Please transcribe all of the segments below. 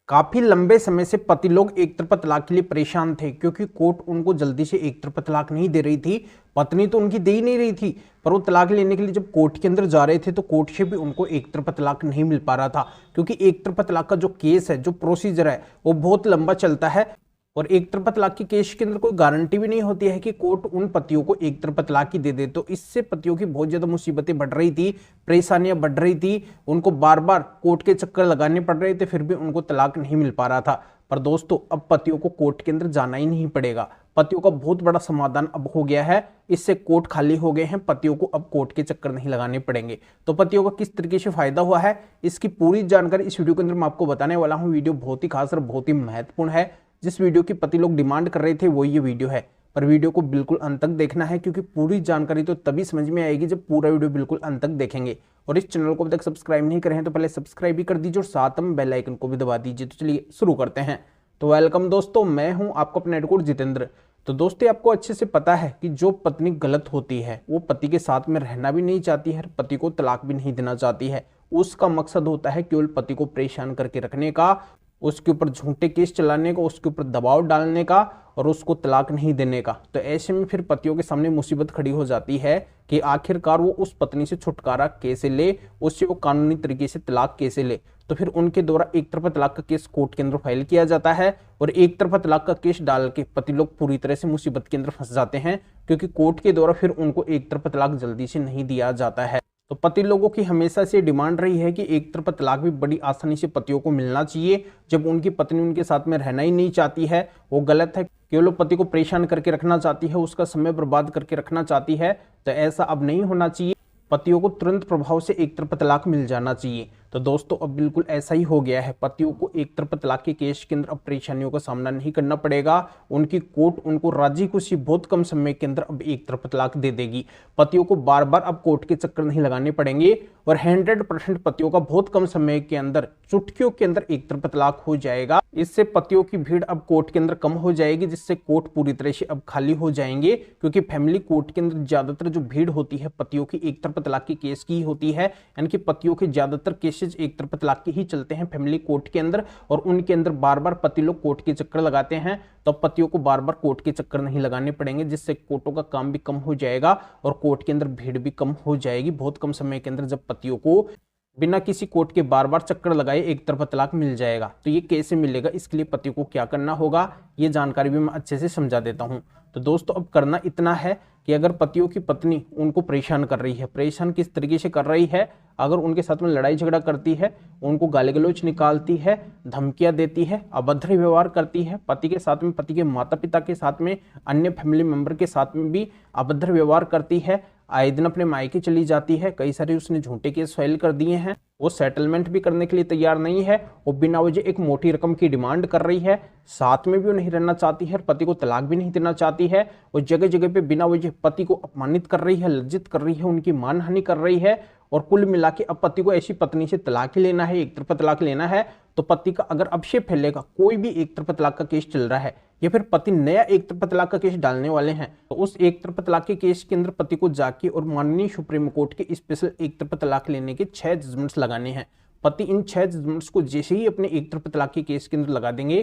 काफी लंबे समय से पति लोग एक तरफा तलाक के लिए परेशान थे क्योंकि कोर्ट उनको जल्दी से एक तरफा तलाक नहीं दे रही थी। पत्नी तो उनकी दे ही नहीं रही थी, पर वो तलाक लेने के लिए जब कोर्ट के अंदर जा रहे थे तो कोर्ट से भी उनको एक तरफा तलाक नहीं मिल पा रहा था, क्योंकि एक तरफा तलाक का जो केस है, जो प्रोसीजर है, वो बहुत लंबा चलता है। और एक तरफा तलाक के केस के अंदर कोई गारंटी भी नहीं होती है कि कोर्ट उन पतियों को एक तरफा तलाक ही दे दे। तो इससे पतियों की बहुत ज्यादा मुसीबतें बढ़ रही थी, परेशानियां बढ़ रही थी, उनको बार बार कोर्ट के चक्कर लगाने पड़ रहे थे, फिर भी उनको तलाक नहीं मिल पा रहा था। पर दोस्तों, अब पतियों को कोर्ट के अंदर जाना ही नहीं पड़ेगा। पतियों का बहुत बड़ा समाधान अब हो गया है, इससे कोर्ट खाली हो गए हैं, पतियों को अब कोर्ट के चक्कर नहीं लगाने पड़ेंगे। तो पतियों का किस तरीके से फायदा हुआ है, इसकी पूरी जानकारी इस वीडियो के अंदर मैं आपको बताने वाला हूं। वीडियो बहुत ही खास और बहुत ही महत्वपूर्ण है। जिस वीडियो की पति लोग डिमांड कर रहे थे वो ये वीडियो है, पर वीडियो को बिल्कुल अंत तक देखना है, क्योंकि पूरी जानकारी तो तभी समझ में आएगी जब पूरा वीडियो बिल्कुल अंत तक देखेंगे। और इस चैनल को अभी तक सब्सक्राइब नहीं करे हैं तो पहले सब्सक्राइब भी कर दीजिए और साथ में बेल आइकन को भी दबा दीजिए। तो चलिए शुरू करते हैं। तो वेलकम दोस्तों, मैं हूं आपका अपना एडवोकेट जितेंद्र। तो दोस्तों, आपको अच्छे से पता है कि जो पत्नी गलत होती है वो पति के साथ में रहना भी नहीं चाहती है, पति को तलाक भी नहीं देना चाहती है। उसका मकसद होता है केवल पति को परेशान करके रखने का, उसके ऊपर झूठे केस चलाने का, उसके ऊपर दबाव डालने का और उसको तलाक नहीं देने का। तो ऐसे में फिर पतियों के सामने मुसीबत खड़ी हो जाती है कि आखिरकार वो उस पत्नी से छुटकारा कैसे ले, उससे वो कानूनी तरीके से तलाक कैसे ले। तो फिर उनके द्वारा एक तरफा तलाक का केस कोर्ट के अंदर फाइल किया जाता है और एक तरफा तलाक का केस डाल के पति लोग पूरी तरह से मुसीबत के अंदर फंस जाते हैं, क्योंकि कोर्ट के द्वारा फिर उनको एक तरफा तलाक जल्दी से नहीं दिया जाता है। तो पति लोगों की हमेशा से डिमांड रही है कि एक तरफा तलाक भी बड़ी आसानी से पतियों को मिलना चाहिए। जब उनकी पत्नी उनके साथ में रहना ही नहीं चाहती है, वो गलत है, केवल पति को परेशान करके रखना चाहती है, उसका समय बर्बाद करके रखना चाहती है, तो ऐसा अब नहीं होना चाहिए। पतियों को तुरंत प्रभाव से एक तरफा तलाक मिल जाना चाहिए। तो दोस्तों, अब बिल्कुल ऐसा ही हो गया है। पतियों को एक तरफा तलाक के केस के अंदर अब परेशानियों का सामना नहीं करना पड़ेगा। उनकी कोर्ट उनको राजी खुशी बहुत कम समय के अंदर अब एक तरफा तलाक दे देगी। पतियों को बार बार अब कोर्ट के चक्कर नहीं लगाने पड़ेंगे और 100% पतियों का बहुत कम समय के अंदर, चुटकियों के अंदर एक तरफा तलाक हो जाएगा। इससे पतियों की भीड़ अब कोर्ट के अंदर कम हो जाएगी, जिससे कोर्ट पूरी तरह से अब खाली हो जाएंगे, क्योंकि फैमिली कोर्ट के अंदर ज्यादातर जो भीड़ होती है पतियों की एक तरफा तलाक के केस की होती है। यानी कि पतियों के ज्यादातर केसेज एक तरफा तलाक के ही चलते हैं फैमिली कोर्ट के अंदर, और उनके अंदर बार बार पति लोग कोर्ट के चक्कर लगाते हैं। तो पतियों को बार बार कोर्ट के चक्कर नहीं लगाने पड़ेंगे, जिससे कोर्टों का काम भी कम हो जाएगा और कोर्ट के अंदर भीड़ भी कम हो जाएगी। बहुत कम समय के अंदर जब पतियों को बिना किसी कोर्ट के बार बार चक्कर लगाए एक तरफा तलाक मिल जाएगा। तो ये कैसे मिलेगा, इसके लिए पति को क्या करना होगा, ये जानकारी भी मैं अच्छे से समझा देता हूं। तो दोस्तों, अब करना इतना है कि अगर पतियों की पत्नी उनको परेशान कर रही है, परेशान किस तरीके से कर रही है, अगर उनके साथ में लड़ाई झगड़ा करती है, उनको गाली गलौज निकालती है, धमकियां देती है, अभद्र व्यवहार करती है, पति के साथ में, पति के माता पिता के साथ में, अन्य फैमिली मेंबर के साथ में भी अभद्र व्यवहार करती है, आए दिन अपने मायके चली जाती है, कई सारे उसने झूठे केस फाइल कर दिए हैं, वो सेटलमेंट भी करने के लिए तैयार नहीं है, वो बिना वजह एक मोटी रकम की डिमांड कर रही है, साथ में भी वो नहीं रहना चाहती है, पति को तलाक भी नहीं देना चाहती है, वो जगह जगह पे बिना वजह पति को अपमानित कर रही है, लज्जित कर रही है, उनकी मानहानि कर रही है। और कुल मिला के अब पति को ऐसी पत्नी से तलाक ही लेना है, एक तरफा तलाक लेना है। तो पति का अगर अभिषेक फैलेगा, कोई भी एक तरफा तलाक का केस चल रहा है या फिर पति नया एक तरफा तलाक का केस डालने वाले हैं, तो उस एक तरफा तलाक के केस के अंदर पति को जाके और माननीय सुप्रीम कोर्ट के स्पेशल एक तरफा तलाक लेने के 6 जजमेंट्स लगाने हैं। पति इन 6 जजमेंट्स को जैसे ही अपने एक तरफा तलाक के केस के अंदर लगा देंगे,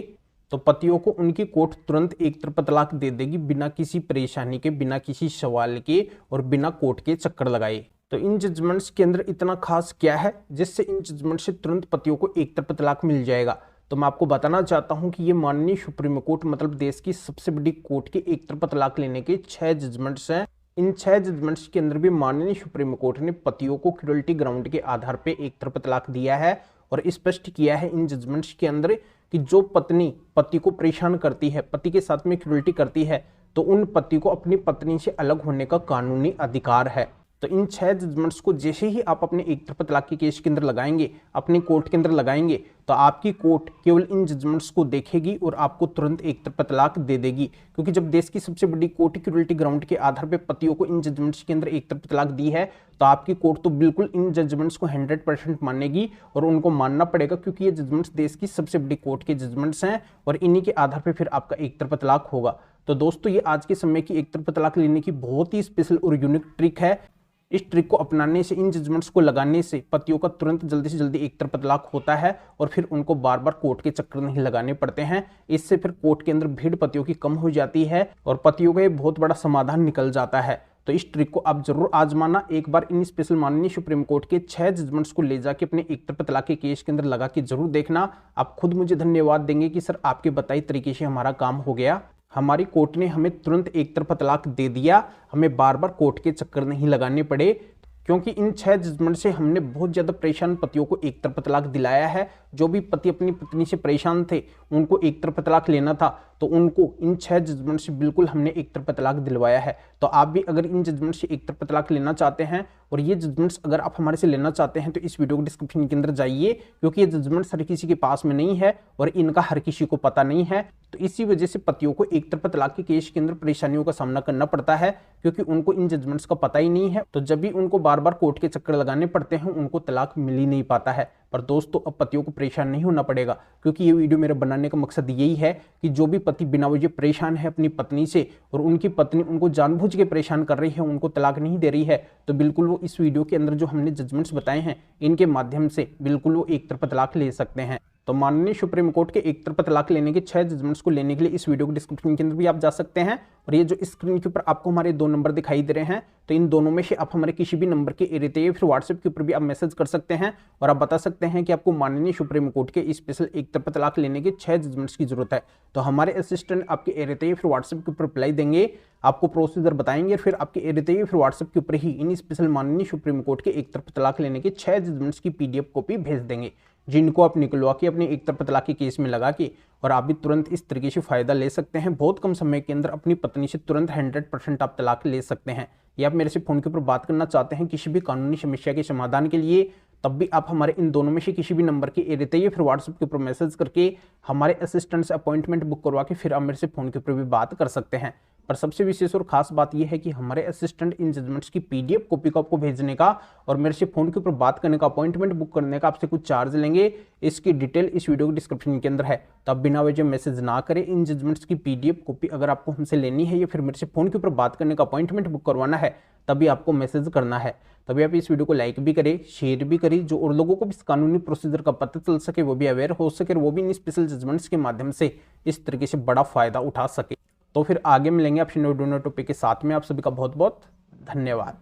तो पतियों को उनकी कोर्ट तुरंत एक तरफा तलाक दे देगी, बिना किसी परेशानी के, बिना किसी सवाल के और बिना कोर्ट के चक्कर लगाए। तो इन जजमेंट्स के अंदर इतना खास क्या है जिससे इन जजमेंट से तुरंत पतियों को एक तरफा तलाक मिल जाएगा? तो मैं आपको बताना चाहता हूं कि ये माननीय सुप्रीम कोर्ट, मतलब देश की सबसे बड़ी कोर्ट के एक तरफा तलाक लेने के 6 जजमेंट्स हैं। इन 6 जजमेंट्स के अंदर भी माननीय सुप्रीम कोर्ट ने पतियों को क्रूरल्टी ग्राउंड के आधार पर एक तरफा तलाक दिया है और स्पष्ट किया है इन जजमेंट्स के अंदर कि जो पत्नी पति को परेशान करती है, पति के साथ में क्रूरल्टी करती है, तो उन पति को अपनी पत्नी से अलग होने का कानूनी अधिकार है। तो इन 6 जजमेंट्स को जैसे ही आप अपने एक तरफा तलाक के केस के अंदर लगाएंगे, अपनी कोर्ट के अंदर लगाएंगे, तो आपकी कोर्ट केवल इन जजमेंट्स को देखेगी और आपको तुरंत एक तरफा तलाक दे देगी। क्योंकि जब देश की सबसे बड़ी कोर्ट क्रूरल्टी ग्राउंड के आधार पर पतियों को इन जजमेंट्स के अंदर एक तरफा तलाक दी है, तो आपकी कोर्ट तो बिल्कुल इन जजमेंट्स को 100% मानेगी और उनको मानना पड़ेगा, क्योंकि ये जजमेंट्स देश की सबसे बड़ी कोर्ट के जजमेंट्स हैं और इन्हीं के आधार पर फिर आपका एक तरफा तलाक होगा। तो दोस्तों, ये आज के समय की एक तरफा तलाक लेने की बहुत ही स्पेशल और यूनिक ट्रिक है। इस ट्रिक को अपनाने से, इन जजमेंट्स को लगाने से पतियों का तुरंत जल्दी से जल्दी एक तरफा तलाक होता है और फिर उनको बार बार कोर्ट के चक्कर नहीं लगाने पड़ते हैं। इससे फिर कोर्ट के अंदर भीड़ पतियों की कम हो जाती है और पतियों का ये बहुत बड़ा समाधान निकल जाता है। तो इस ट्रिक को आप जरूर आजमाना। एक बार इन स्पेशल माननीय सुप्रीम कोर्ट के 6 जजमेंट्स को ले जाके अपने एक तरफा तलाक के केस के अंदर लगा के जरूर देखना। आप खुद मुझे धन्यवाद देंगे कि सर आपके बताई तरीके से हमारा काम हो गया, हमारी कोर्ट ने हमें तुरंत एक तरफा तलाक दे दिया, हमें बार बार कोर्ट के चक्कर नहीं लगाने पड़े। क्योंकि इन 6 जजमेंट से हमने बहुत ज़्यादा परेशान पतियों को एक तरफा तलाक दिलाया है। जो भी पति अपनी पत्नी से परेशान थे, उनको एक तरफा तलाक लेना था, तो उनको इन 6 जजमेंट से बिल्कुल हमने एक तरफा तलाक दिलवाया है। तो आप भी अगर इन जजमेंट से एक तरफा तलाक लेना चाहते हैं और ये जजमेंट्स अगर आप हमारे से लेना चाहते हैं तो इस वीडियो के डिस्क्रिप्शन के अंदर जाइए, क्योंकि ये जजमेंट्स हर किसी के पास में नहीं है और इनका हर किसी को पता नहीं है। तो इसी वजह से पतियों को एक तरफा तलाक के केस के अंदर परेशानियों का सामना करना पड़ता है, क्योंकि उनको इन जजमेंट्स का पता ही नहीं है। तो जब भी उनको बार बार कोर्ट के चक्कर लगाने पड़ते हैं, उनको तलाक मिल ही नहीं पाता है। पर दोस्तों, अब पतियों को परेशान नहीं होना पड़ेगा, क्योंकि ये वीडियो मेरे बनाने का मकसद यही है कि जो भी पति बिना वजह परेशान है अपनी पत्नी से और उनकी पत्नी उनको जानबूझ के परेशान कर रही है, उनको तलाक नहीं दे रही है, तो बिल्कुल वो इस वीडियो के अंदर जो हमने जजमेंट्स बताए हैं इनके माध्यम से बिल्कुल वो एक तरफा तलाक ले सकते हैं। तो माननीय सुप्रीम कोर्ट के एक तरफा तलाक लेने के 6 जजमेंट्स को लेने के लिए इस वीडियो के डिस्क्रिप्शन के अंदर भी आप जा सकते हैं। और ये जो स्क्रीन के ऊपर आपको हमारे 2 नंबर दिखाई दे रहे हैं, तो इन दोनों में से आप हमारे किसी भी नंबर के एरिया या फिर व्हाट्सएप के ऊपर भी आप मैसेज कर सकते हैं और आप बता सकते हैं कि आपको माननीय सुप्रीम कोर्ट के स्पेशल एक तरफा तलाक लेने के 6 जजमेंट्स की जरूरत है। तो हमारे असिस्टेंट आपके एरिया या फिर व्हाट्सएप के ऊपर रिप्लाई देंगे, आपको प्रोसीजर बताएंगे और फिर आपके एरिया या फिर व्हाट्सएप के ऊपर ही इन स्पेशल माननीय सुप्रीम कोर्ट के एक तरफा तलाक लेने के 6 जजमेंट्स की PDF कॉपी भेज देंगे, जिनको आप निकलवा के अपने एक तरफा तलाक के केस में लगा के और आप भी तुरंत इस तरीके से फायदा ले सकते हैं। बहुत कम समय के अंदर अपनी पत्नी से तुरंत 100% आप तलाक ले सकते हैं। या आप मेरे से फोन के ऊपर बात करना चाहते हैं किसी भी कानूनी समस्या के समाधान के लिए, तब भी आप हमारे इन दोनों में से किसी भी नंबर के एरिया या फिर व्हाट्सएप के ऊपर मैसेज करके हमारे असिस्टेंट से अपॉइंटमेंट बुक करवा के फिर आप मेरे से फोन के ऊपर भी बात कर सकते हैं। पर सबसे विशेष और खास बात यह है कि हमारे असिस्टेंट इन जजमेंट्स की PDF कॉपी को आपको भेजने का और मेरे से फोन के ऊपर बात करने का, अपॉइंटमेंट बुक करने का आपसे कुछ चार्ज लेंगे। इसकी डिटेल इस वीडियो के डिस्क्रिप्शन के अंदर है। तो आप बिना वजह मैसेज ना करें। इन जजमेंट्स की PDF कॉपी अगर आपको हमसे लेनी है या फिर मेरे से फोन के ऊपर बात करने का, अपॉइंटमेंट बुक करवाना है, तभी आपको मैसेज करना है। तभी आप इस वीडियो को लाइक भी करें, शेयर भी करें, जो और लोगों को भी इस कानूनी प्रोसीजर का पता चल सके, वो भी अवेयर हो सके और वो भी इन स्पेशल जजमेंट्स के माध्यम से इस तरीके से बड़ा फायदा उठा सके। तो फिर आगे मिलेंगे आपसे नए टॉपिक के साथ में। आप सभी का बहुत बहुत धन्यवाद।